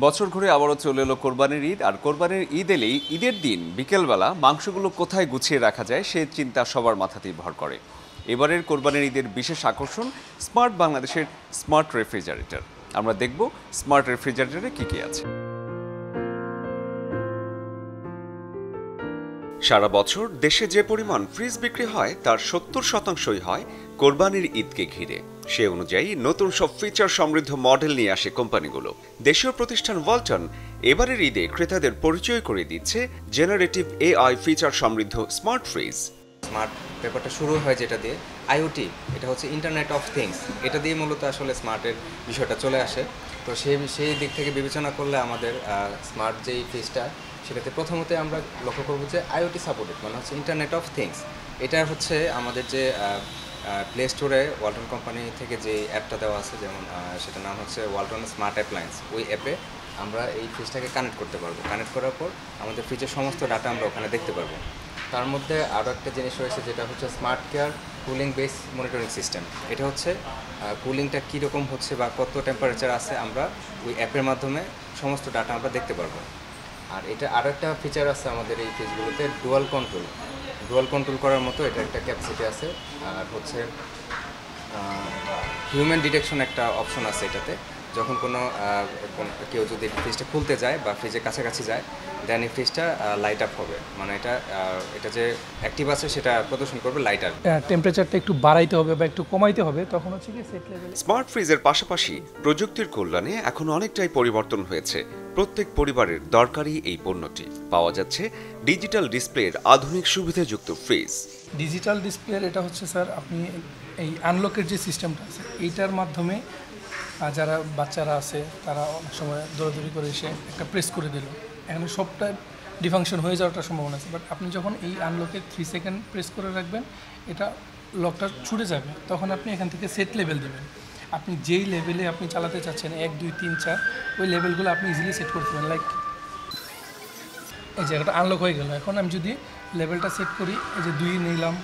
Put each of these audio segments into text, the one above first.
বছর ঘুরে আবারও চলে এলো কোরবানির ঈদ। আর কোরবানির ঈদ এলেই ঈদের দিন বিকেলবেলা মাংসগুলো কোথায় গুছিয়ে রাখা যায় সে চিন্তা সবার মাথাতেই ভর করে। এবারের কোরবানির ঈদের বিশেষ আকর্ষণ স্মার্ট বাংলাদেশের স্মার্ট রেফ্রিজারেটর। আমরা দেখব স্মার্ট রেফ্রিজারেটরে কী কী আছে। সারা বছর দেশে যে পরিমাণ ফ্রিজ বিক্রি হয় তার 70% হয় কোরবানির ঈদকে ঘিরে। সে অনুযায়ী নতুন সব ফিচার সমৃদ্ধ মডেল নিয়ে আসে কোম্পানিগুলো। দেশীয় প্রতিষ্ঠান ওয়ালটন এবারের ঈদে ক্রেতাদের পরিচয় করে দিচ্ছে জেনারেটিভ এআই ফিচার সমৃদ্ধ স্মার্ট ফ্রিজ। স্মার্ট ব্যাপারটা শুরু হয় যেটা দিয়ে আইওটি, এটা হচ্ছে ইন্টারনেট অফ থিংস, এটা দিয়ে মূলত আসলে স্মার্টের বিষয়টা চলে আসে। তো সেই দিক থেকে বিবেচনা করলে আমাদের স্মার্ট যেই ফ্রিজটা সেটাতে প্রথমত আমরা লক্ষ্য করবো যে আইওটি সাপোর্টেড, মানে হচ্ছে ইন্টারনেট অফ থিংস। এটা হচ্ছে আমাদের যে প্লে স্টোরে ওয়ালটন কোম্পানি থেকে যে অ্যাপটা দেওয়া আছে, যেমন সেটার নাম হচ্ছে ওয়ালটন স্মার্ট অ্যাপ্লায়েন্স, ওই অ্যাপে আমরা এই ফ্রিজটাকে কানেক্ট করতে পারবো। কানেক্ট করার পর আমাদের ফ্রিজের সমস্ত ডাটা আমরা ওখানে দেখতে পারবো। তার মধ্যে আরও একটা জিনিস রয়েছে যেটা হচ্ছে smart care cooling base monitoring system. এটা হচ্ছে কুলিংটা কীরকম হচ্ছে বা কত টেম্পারেচার আছে আমরা ওই অ্যাপের মাধ্যমে সমস্ত ডাটা আমরা দেখতে পারবো। আর এটা আরও একটা ফিচার আছে আমাদের এই ফ্রিজগুলোতে, ডুয়াল কন্ট্রোল করার মতো এটা একটা ক্যাপাসিটি আছে। আর হচ্ছে হিউম্যান ডিটেকশন একটা অপশন আছে এটাতে। যখন কোনো কেউ যদি ফ্রিজটা খুলতে যায় বা ফ্রিজের কাছাকাছি যায়, দেন এই ফ্রিজটা লাইট আপ হবে, মানে এটা যে অ্যাক্টিভ আছে সেটা প্রদর্শন করবে লাইট আপ। টেম্পারেচারটা একটু বাড়াইতে হবে বা একটু কমাইতে হবে, তখন হচ্ছে কি সেট লেভেল। স্মার্ট ফ্রিজের পাশাপাশি প্রযুক্তির কল্যাণে এখন অনেকটাই পরিবর্তন হয়েছে প্রত্যেক পরিবারের দরকারি এই পণ্যটি। পাওয়া যাচ্ছে ডিজিটাল ডিসপ্লের আধুনিক সুবিধাযুক্ত ফ্রিজ। ডিজিটাল ডিসপ্লের এটা হচ্ছে স্যার, আপনি এই আনলকের যে সিস্টেমটা আছে এইটার মাধ্যমে যারা বাচ্চারা আছে তারা অনেক সময় দৌড়াদৌড়ি করে এসে একটা প্রেস করে দিল, এখানে সবটা ডিফাংশন হয়ে যাওয়ার একটা সম্ভাবনা আছে। বাট আপনি যখন এই আনলকে 3 সেকেন্ড প্রেস করে রাখবেন, এটা লকটা ছুটে যাবে, তখন আপনি এখান থেকে সেট লেভেল দেবেন। আপনি যেই লেভেলে আপনি চালাতে চাচ্ছেন 1 2 3 4 ওই লেভেলগুলো আপনি ইজিলি সেট করতে পারেন। লাইক এই যে একটা আনলক হয়ে গেল, এখন আমি যদি লেভেলটা সেট করি, এই যে 2 নিলাম,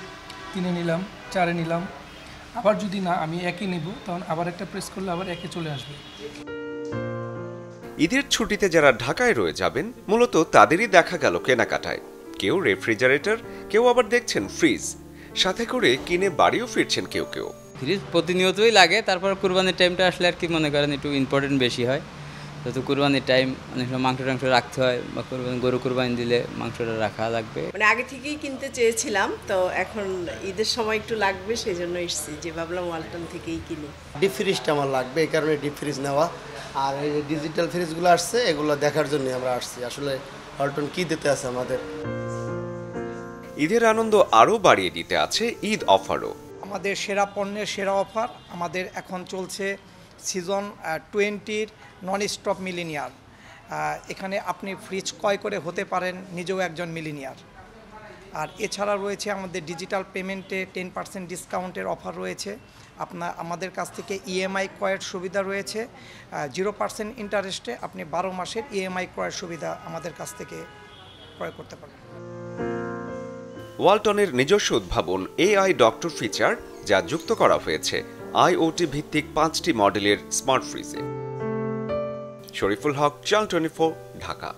3 নিলাম, 4 নিলাম, আবার যদি না আমি 1 নিব, তখন আবার একটা প্রেস করলে আবার 1 চলে আসবে। ঈদের ছুটিতে যারা ঢাকায় রয়ে যাবেন মূলত তাদেরই দেখা গেল কেনাকাটায়। কেউ রেফ্রিজারেটর, কেউ আবার দেখছেন ফ্রিজ, সাথে করে কিনে বাড়িও ফিরছেন কেউ। ফ্রিজ প্রতিনিয়তই লাগে, তারপর কুরবানির টাইমটা আসলে আর কি মনে করেন একটু ইম্পর্টেন্ট বেশি হয়। যেহেতু কুরবানির টাইম অনেক সময় মাংস রাখতে হয়, বা গরু কুরবানি দিলে মাংসটা রাখা লাগবে। মানে আগে থেকেই কিনতে চেয়েছিলাম, তো এখন ঈদের সময় একটু লাগবে, সেই জন্য এসেছি যে ভাবলাম ওয়ালটন থেকেই কিনি। ডিপ ফ্রিজটা আমার লাগবে, এই কারণে ডিপ ফ্রিজ নেওয়া। আর এই ডিজিটাল ফ্রিজগুলো আসছে, এগুলো দেখার জন্য আমরা আসছি আসলে ওয়ালটন কি দিতে আছে আমাদের। ঈদের আনন্দ আরও বাড়িয়ে দিতে আছে ঈদ অফারও। আমাদের সেরা পণ্যের সেরা অফার আমাদের এখন চলছে সিজন 20 নন স্টপ মিলিনিয়ার। এখানে আপনি ফ্রিজ ক্রয় করে হতে পারেন নিজেও একজন মিলিনিয়ার। আর এছাড়া রয়েছে আমাদের ডিজিটাল পেমেন্টে 10% ডিসকাউন্টের অফার রয়েছে। আমাদের কাছ থেকে ইএমআই ক্রয়ের সুবিধা রয়েছে, 0% ইন্টারেস্টে আপনি 12 মাসের ইএমআই ক্রয়ের সুবিধা আমাদের কাছ থেকে ক্রয় করতে পারবেন। ওয়ালটনের নিজস্ব উদ্ভাবন এআই ডক্টর ফিচার, যা যুক্ত করা হয়েছে আইওটি ভিত্তিক 5টি মডেলের স্মার্ট ফ্রিজে। শরীফুল হক, চ্যানেল 24, ঢাকা।